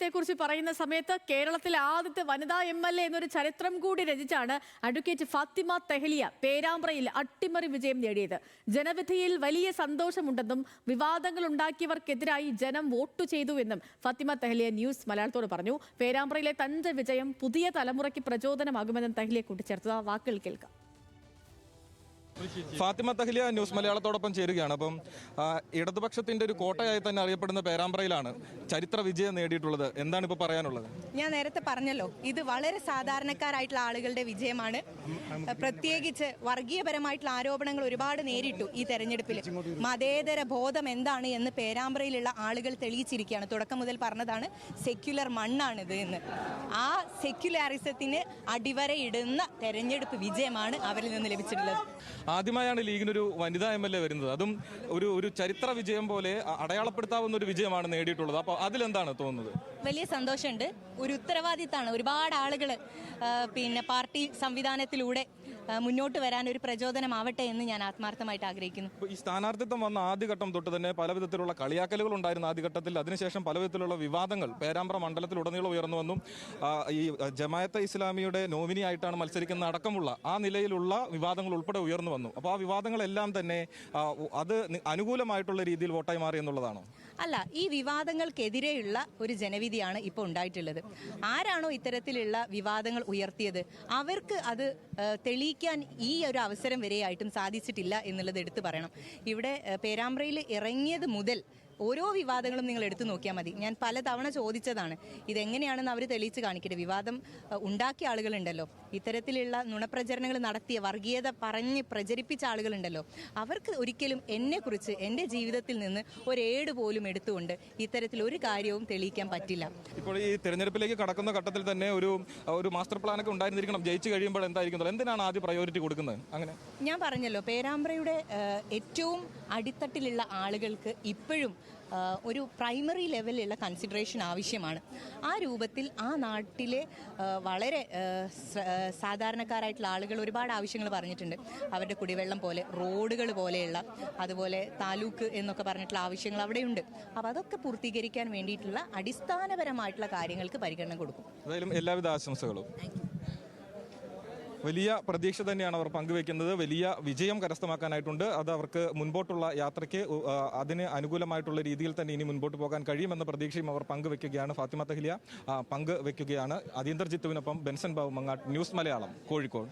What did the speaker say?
ത്തെക്കുറിച്ച് പറയുന്ന സമയത്ത് കേരളത്തിലെ ആദ്യത്തെ വനിതാ MLA എന്നൊരു ചരിത്രം കൂടി രചിച്ചാണ് അഡ്വക്കേറ്റ് ഫാത്തിമ തെഹ്ലിയ പേരാമ്പ്രയിൽ അട്ടിമറി വിജയം നേടിയത്. ജനവിധിയിൽ വലിയ സന്തോഷമുണ്ടെന്നും വിവാദങ്ങൾ ഉണ്ടാക്കിയവർക്കെതിരായി ജനം വോട്ട് ചെയ്തുവെന്നും ഫാത്തിമ തെഹ്ലിയ ന്യൂസ് മലയാളത്തോട് പറഞ്ഞു. പേരാമ്പ്രയിലെ തന്റെ വിജയം പുതിയ തലമുറയ്ക്ക് പ്രചോദനമാകുമെന്നും തെഹ്ലിയ കൂട്ടിച്ചേർത്ത വാക്കുകൾ കേൾക്കാം. ഫാത്തിമ തെഹ്ലിയ ന്യൂസ് മലയാളത്തോടൊപ്പം ചേരുകയാണ്. അപ്പം ഇടതുപക്ഷത്തിന്റെ ഒരു കോട്ടയായി തന്നെ അറിയപ്പെടുന്ന പേരാമ്പ്രയിലാണ് ചരിത്ര വിജയം നേടിയിട്ടുള്ളത്. എന്താണ് ഇപ്പോൾ പറയാനുള്ളത്? ഞാൻ നേരത്തെ പറഞ്ഞല്ലോ, ഇത് വളരെ സാധാരണക്കാരായിട്ടുള്ള ആളുകളുടെ വിജയമാണ്. പ്രത്യേകിച്ച് വർഗീയപരമായിട്ടുള്ള ആരോപണങ്ങൾ ഒരുപാട് നേരിട്ടു ഈ തെരഞ്ഞെടുപ്പിൽ. മതേതര ബോധം എന്താണ് എന്ന് പേരാമ്പ്രയിലുള്ള ആളുകൾ തെളിയിച്ചിരിക്കുകയാണ്. തുടക്കം മുതൽ പറഞ്ഞതാണ് സെക്യുലർ മണ്ണാണിത് എന്ന്. ആ സെക്യുലാരിസത്തിന് അടിവരയിടുന്ന തെരഞ്ഞെടുപ്പ് വിജയമാണ് അവരിൽ നിന്ന് ലഭിച്ചിട്ടുള്ളത്. ആദ്യമായാണ് ലീഗിനൊരു വനിതാ MLA വരുന്നത്. അതും ഒരു ചരിത്ര വിജയം പോലെ അടയാളപ്പെടുത്താവുന്ന ഒരു വിജയമാണ് നേടിയിട്ടുള്ളത്. അപ്പോൾ അതിലെന്താണ് തോന്നുന്നത്? വലിയ സന്തോഷമുണ്ട്. ഒരു ഉത്തരവാദിത്തമാണ്. ഒരുപാട് ആളുകൾ പാർട്ടി സംവിധാനത്തിലൂടെ മുന്നോട്ട് വരാൻ ഒരു പ്രചോദനമാവട്ടെ എന്ന് ഞാൻ ആത്മാർത്ഥമായിട്ട് ആഗ്രഹിക്കുന്നു. ഈ സ്ഥാനാർത്ഥിത്വം വന്ന ആദ്യഘട്ടം തൊട്ട് തന്നെ പല വിധത്തിലുള്ള കളിയാക്കലുകൾ ഉണ്ടായിരുന്നു ആദ്യഘട്ടത്തിൽ. അതിനുശേഷം പല വിധത്തിലുള്ള വിവാദങ്ങൾ പേരാമ്പ്ര മണ്ഡലത്തിലുടനീളം ഉയർന്നു വന്നു. ഈ ജമാഅത്തെ ഇസ്ലാമിയുടെ നോമിനി ആയിട്ടാണ് മത്സരിക്കുന്ന അടക്കമുള്ള ആ നിലയിലുള്ള വിവാദങ്ങൾ ഉൾപ്പെടെ ഉയർന്നു വന്നു. അപ്പോൾ ആ വിവാദങ്ങളെല്ലാം തന്നെ അത് അനുകൂലമായിട്ടുള്ള രീതിയിൽ വോട്ടായി മാറി എന്നുള്ളതാണോ? അല്ല, ഈ വിവാദങ്ങൾക്കെതിരെയുള്ള ഒരു ജനവിധിയാണ് ഇപ്പോൾ ഉണ്ടായിട്ടുള്ളത്. ആരാണോ ഇത്തരത്തിലുള്ള വിവാദങ്ങൾ ഉയർത്തിയത് അവർക്ക് അത് തെളിയിക്കാൻ ഈ ഒരു അവസരം വരെയായിട്ടും സാധിച്ചിട്ടില്ല എന്നുള്ളത് എടുത്തു പറയണം. ഇവിടെ പേരാമ്പ്രയിൽ ഇറങ്ങിയത് മുതൽ ഓരോ വിവാദങ്ങളും നിങ്ങൾ എടുത്തു നോക്കിയാൽ മതി. ഞാൻ പലതവണ ചോദിച്ചതാണ്, ഇതെങ്ങനെയാണെന്ന് അവർ തെളിയിച്ച് കാണിക്കട്ടെ. വിവാദം ഉണ്ടാക്കിയ ആളുകളുണ്ടല്ലോ, ഇത്തരത്തിലുള്ള നുണപ്രചരണങ്ങൾ നടത്തിയ വർഗീയത പറഞ്ഞ് പ്രചരിപ്പിച്ച ആളുകളുണ്ടല്ലോ, അവർക്ക് ഒരിക്കലും എന്നെക്കുറിച്ച് എൻ്റെ ജീവിതത്തിൽ നിന്ന് ഒരേട് പോലും എടുത്തുകൊണ്ട് ഇത്തരത്തിൽ ഒരു കാര്യവും തെളിയിക്കാൻ പറ്റില്ല. ഇപ്പോൾ ഈ തെരഞ്ഞെടുപ്പിലേക്ക് കടക്കുന്ന ഘട്ടത്തിൽ തന്നെ ഒരു മാസ്റ്റർ പ്ലാനൊക്കെ ഉണ്ടായിരുന്നിരിക്കണം. ജയിച്ചു കഴിയുമ്പോൾ എന്തായിരിക്കും, എന്തിനാണ് ആദ്യം പ്രയോറിറ്റി കൊടുക്കുന്നത്? അങ്ങനെ ഞാൻ പറഞ്ഞല്ലോ, പേരാമ്പ്രയുടെ ഏറ്റവും അടിത്തട്ടിലുള്ള ആളുകൾക്ക് ഇപ്പോഴും ഒരു പ്രൈമറി ലെവലിലുള്ള കൺസിഡറേഷൻ ആവശ്യമാണ്. ആ രൂപത്തിൽ ആ നാട്ടിലെ വളരെ സാധാരണക്കാരായിട്ടുള്ള ആളുകൾ ഒരുപാട് ആവശ്യങ്ങൾ പറഞ്ഞിട്ടുണ്ട്. അവരുടെ കുടിവെള്ളം പോലെ, റോഡുകൾ പോലെയുള്ള, അതുപോലെ താലൂക്ക് എന്നൊക്കെ പറഞ്ഞിട്ടുള്ള ആവശ്യങ്ങൾ അവിടെയുണ്ട്. അപ്പോൾ അതൊക്കെ പൂർത്തീകരിക്കാൻ വേണ്ടിയിട്ടുള്ള അടിസ്ഥാനപരമായിട്ടുള്ള കാര്യങ്ങൾക്ക് പരിഗണന കൊടുക്കും. എന്തായാലും എല്ലാവിധ ആശംസകളും. വലിയ പ്രതീക്ഷ തന്നെയാണ് അവർ പങ്കുവയ്ക്കുന്നത്. വലിയ വിജയം കരസ്ഥമാക്കാനായിട്ടുണ്ട്. അത് അവർക്ക് മുൻപോട്ടുള്ള യാത്രയ്ക്ക് അതിന് അനുകൂലമായിട്ടുള്ള രീതിയിൽ തന്നെ ഇനി മുൻപോട്ട് പോകാൻ കഴിയുമെന്ന പ്രതീക്ഷയും അവർ പങ്കുവയ്ക്കുകയാണ്. ഫാത്തിമ തെഹ്ലിയ പങ്കുവയ്ക്കുകയാണ്. അതീന്ദർ ജിത്തുവിനൊപ്പം ബെൻസൺ ബാബു മങ്ങാട്ട്, ന്യൂസ് മലയാളം, കോഴിക്കോട്.